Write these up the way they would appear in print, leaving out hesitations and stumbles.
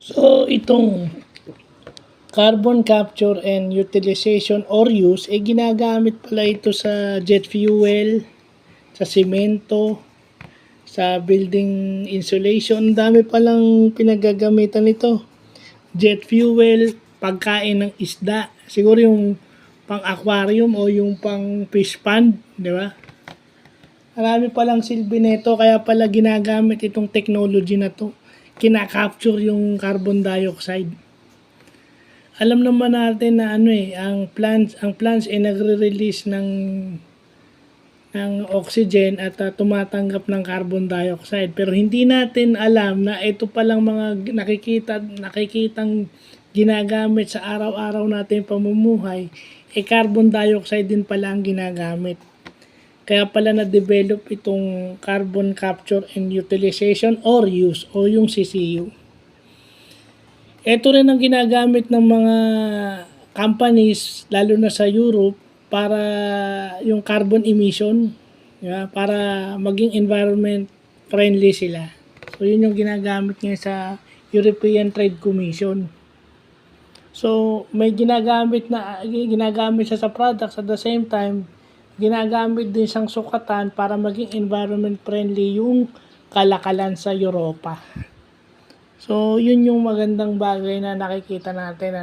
So, itong carbon capture and utilization or use, ginagamit pala ito sa jet fuel, sa semento, sa building insulation. Ang dami palang pinagagamitan nito. Jet fuel, pagkain ng isda. Siguro yung pang aquarium o yung pang fish pond, di ba? Marami palang silbi nito, kaya pala ginagamit itong technology na to. Kina-capture yung carbon dioxide. Alam naman natin na ang plants ay nagre-release ng oxygen at tumatanggap ng carbon dioxide. Pero hindi natin alam na ito palang mga nakikitang ginagamit sa araw-araw natin pamumuhay, carbon dioxide din pala ang ginagamit. Kaya pala na-develop itong carbon capture and utilization or use o yung CCU. Ito rin ang ginagamit ng mga companies, lalo na sa Europe, para yung carbon emission, para maging environment friendly sila. So, yun yung ginagamit niya sa European Trade Commission. So, may ginagamit siya sa products, at the same time, ginagamit din siyang sukatan para maging environment friendly yung kalakalan sa Europa. So, yun yung magandang bagay na nakikita natin,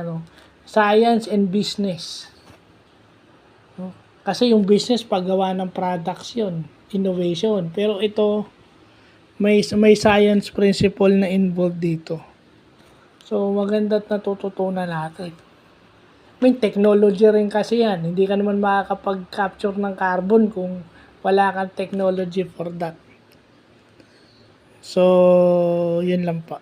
science and business. Kasi yung business, paggawa ng products yun, innovation. Pero ito, may science principle na involved dito. So, maganda't natututunan natin. May technology rin kasi yan. Hindi ka naman makakapag-capture ng carbon kung wala kang technology for that. So, yun lang pa.